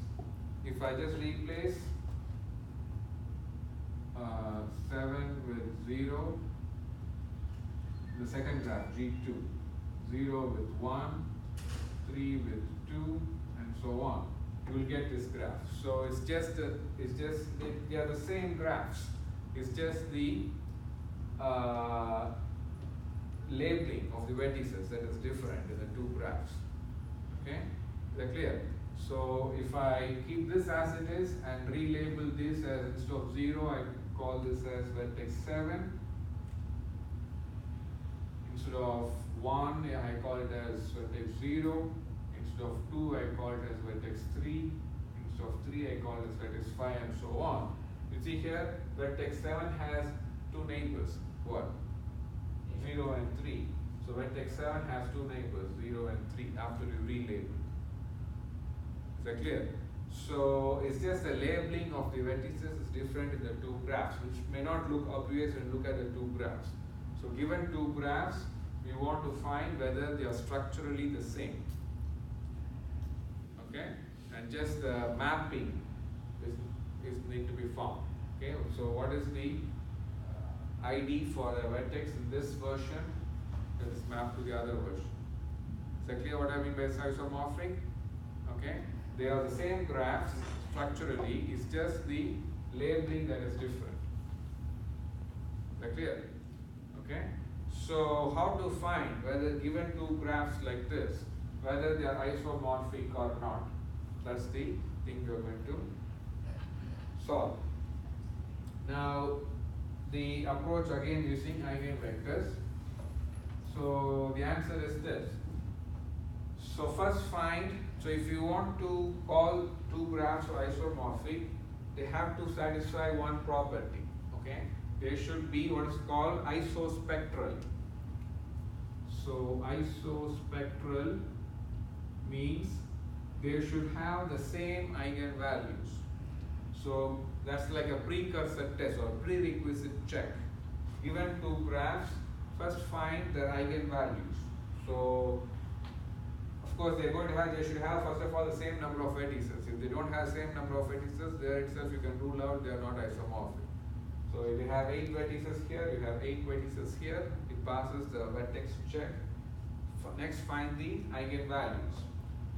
7 with 0, the second graph G2, 0 with 1, 3 with 2, and so on, you will get this graph. So they are the same graphs. It's just the labeling of the vertices that is different in the two graphs. Okay, is that clear? So if I keep this as it is and relabel this as, instead of 0, I call this as vertex 7. Instead of 1, I call it as vertex 0. Instead of 2, I call it as vertex 3. Instead of 3, I call it as vertex 5, and so on. You see here, vertex 7 has two neighbors. What? 0 and 3. So vertex 7 has two neighbors, 0 and 3, after you relabel. Is that clear? So it's just the labeling of the vertices is different in the two graphs, which may not look obvious when you look at the two graphs. So given two graphs, we want to find whether they are structurally the same. Okay? And just the mapping is need to be found. Okay? So what is the ID for the vertex in this version that is mapped to the other version? Is that clear what I mean by isomorphic? Okay? They are the same graphs structurally, it's just the labeling that is different. Is that clear? Okay? So how to find whether given two graphs like this, whether they are isomorphic or not? That's the thing we are going to solve. Now, the approach again using eigenvectors. So the answer is this. So first find, so if you want to call two graphs isomorphic, they have to satisfy one property, okay? They should be what is called isospectral. So isospectral means they should have the same eigenvalues. So that's like a precursor test or prerequisite check. Given two graphs, first find their eigenvalues. So of course they should have first of all the same number of vertices. If they don't have the same number of vertices, there itself you can rule out they are not isomorphic. So if you have 8 vertices here, you have 8 vertices here, it passes the vertex check. Next find the eigenvalues.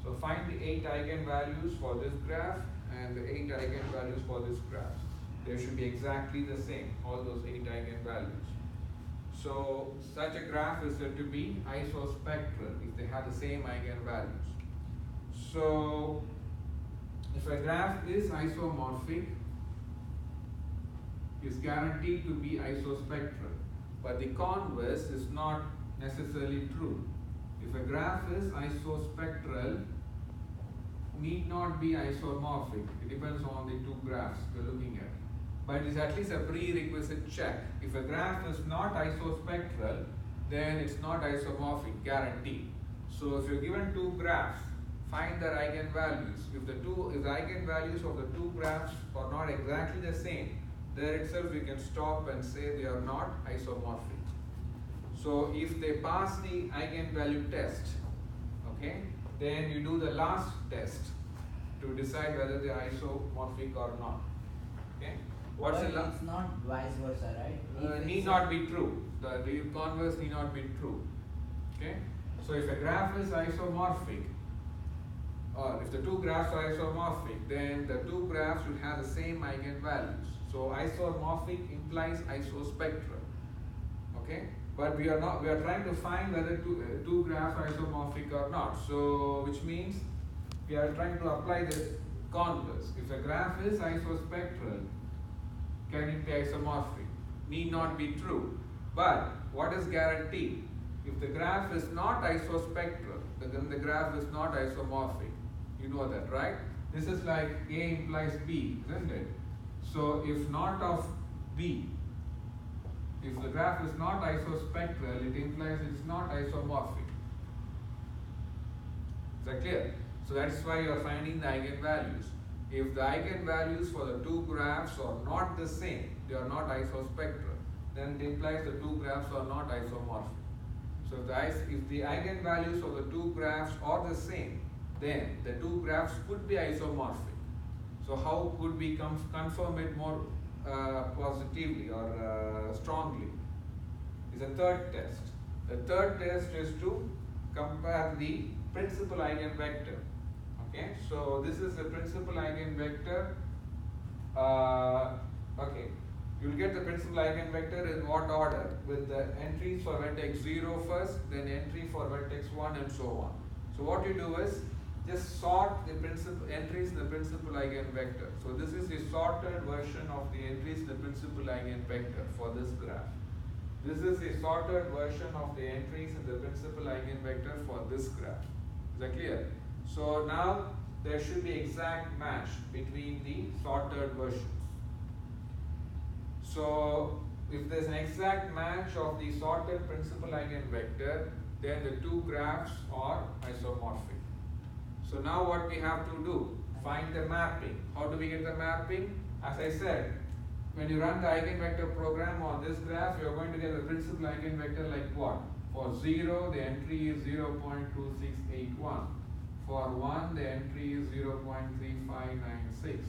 So find the 8 eigenvalues for this graph and the 8 eigenvalues for this graph. They should be exactly the same, all those 8 eigenvalues. So such a graph is said to be isospectral if they have the same eigenvalues. So if a graph is isomorphic, it's guaranteed to be isospectral, but the converse is not necessarily true. If a graph is isospectral, need not be isomorphic. It depends on the two graphs we're looking at. But it's at least a prerequisite check. If a graph is not isospectral, then it's not isomorphic, guaranteed. So if you're given two graphs, find their eigenvalues. If the eigenvalues of the two graphs are not exactly the same, there itself we can stop and say they are not isomorphic. So if they pass the eigenvalue test, okay, then you do the last test to decide whether they are isomorphic or not. Okay. What's but the it's not vice versa, right? If need it's not be true. The converse need not be true. Okay. So if a graph is isomorphic, or if the two graphs are isomorphic, then the two graphs should have the same eigenvalues. So isomorphic implies isospectral. Okay. But we are trying to find whether two graphs are isomorphic or not. So which means we are trying to apply the converse. If a graph is isospectral, can it be isomorphic? Need not be true. But what is guaranteed? If the graph is not isospectral, then the graph is not isomorphic. You know that, right? This is like A implies B, isn't it? So if not of B, if the graph is not isospectral, it implies it is not isomorphic. Is that clear? So that's why you are finding the eigenvalues. If the eigenvalues for the two graphs are not the same, they are not isospectral, then it implies the two graphs are not isomorphic. So if the eigenvalues of the two graphs are the same, then the two graphs could be isomorphic. So how could we confirm it more positively or strongly? Is a third test. The third test is to compare the principal eigenvector. Okay, so this is the principal eigenvector. Okay, you will get the principal eigenvector in what order? With the entries for vertex 0 first, then entry for vertex 1 and so on. So what you do is just sort the entries in the principal eigenvector. So this is the sorted version of the entries in the principal eigenvector for this graph. This is the sorted version of the entries in the principal eigenvector for this graph. Is that clear? So now there should be exact match between the sorted versions. So if there's an exact match of the sorted principal eigenvector, then the two graphs are isomorphic. So now what we have to do? Find the mapping. How do we get the mapping? As I said, when you run the eigenvector program on this graph, you are going to get the principal eigenvector like what? For 0, the entry is 0.2681. For 1, the entry is 0.3596.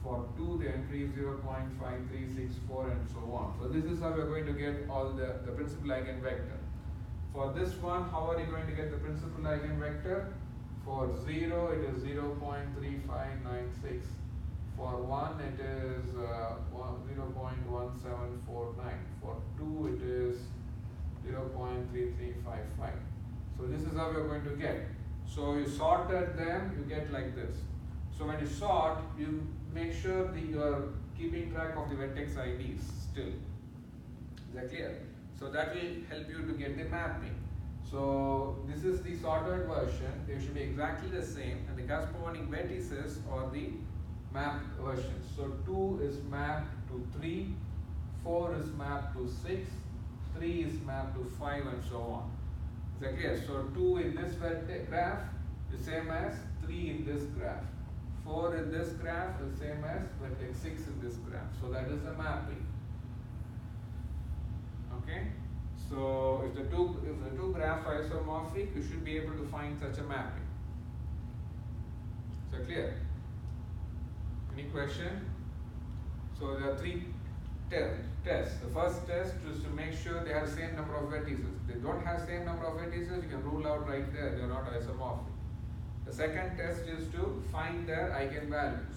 For 2, the entry is 0.5364 and so on. So this is how we are going to get all the principal eigenvector. For this one, how are you going to get the principal eigenvector? For 0, it is 0.3596. For 1, it is 0.1749. For 2, it is 0.3355. So this is how we are going to get. So you sorted them, you get like this. So when you sort, you make sure that you are keeping track of the vertex IDs still. Is that clear? So that will help you to get the mapping. So this is the sorted version. They should be exactly the same, and the corresponding vertices are the mapped versions. So 2 is mapped to 3, 4 is mapped to 6, 3 is mapped to 5, and so on. Is that clear? So 2 in this graph is same as 3 in this graph. 4 in this graph is same as vertex 6 in this graph. So that is the mapping. Okay? So if the two graphs are isomorphic, you should be able to find such a mapping. So clear? Any question? So there are 3 tests. The first test is to make sure they have the same number of vertices. If they don't have same number of vertices, you can rule out right there they are not isomorphic. The second test is to find their eigenvalues.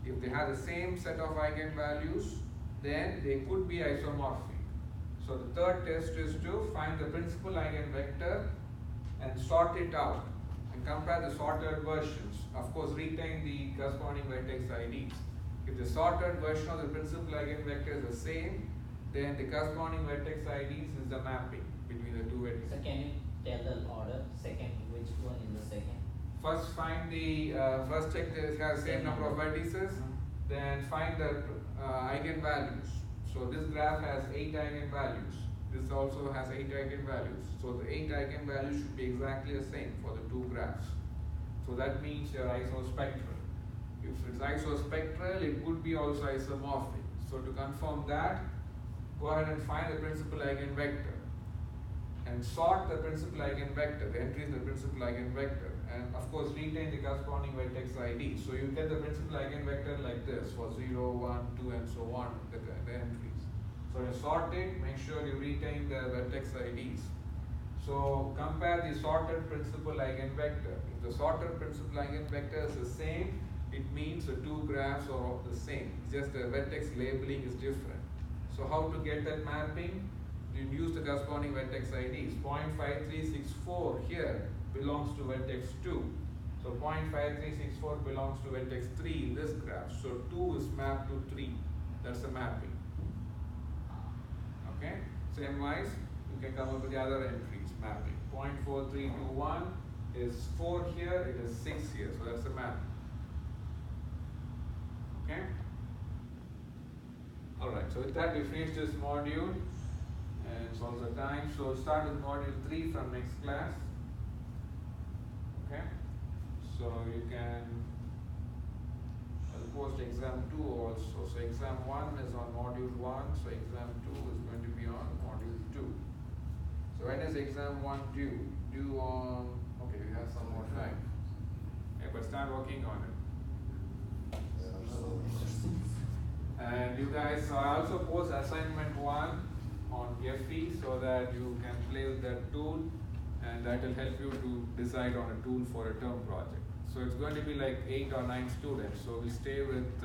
If they have the same set of eigenvalues, then they could be isomorphic. So the third test is to find the principal eigenvector and sort it out and compare the sorted versions. Of course, retain the corresponding vertex IDs. If the sorted version of the principal eigenvector is the same, then the corresponding vertex IDs is the mapping between the two vertices. So can you tell the order? Second, which one is the second? First find the, first check that it has same number of vertices, then find the eigenvalues. So this graph has 8 eigenvalues. This also has 8 eigenvalues. So the 8 eigenvalues should be exactly the same for the two graphs. So that means they are isospectral. If it's isospectral, it could be also isomorphic. So to confirm that, go ahead and find the principal eigenvector and sort the principal eigenvector, the entries in the principal eigenvector, and of course retain the corresponding vertex ID. So you get the principal eigenvector like this for 0, 1, 2, and so on, the entries. So you sort it, make sure you retain the vertex IDs. So compare the sorted principal eigenvector. If the sorted principal eigenvector is the same, it means the two graphs are the same. It's just the vertex labeling is different. So how to get that mapping? You use the corresponding vertex IDs. 0.5364 here belongs to vertex 2. So 0.5364 belongs to vertex 3 in this graph. So 2 is mapped to 3. That's the mapping. Okay? Same wise, you can come up with the other entries mapping. 0.4321 is 4 here, it is 6 here. So that's the mapping. Okay? Alright, so with that we finish this module. And it's also time. So start with module 3 from next class. Okay? So you can post exam 2 also. So exam 1 is on module 1. So exam 2 is going to be on module 2. So when is exam 1 due? Due on, okay, we have some more time. Okay, but start working on it. And you guys, I also post assignment 1 on FE so that you can play with that tool, and that will help you to decide on a tool for a term project. So it's going to be like 8 or 9 students. So we'll stay with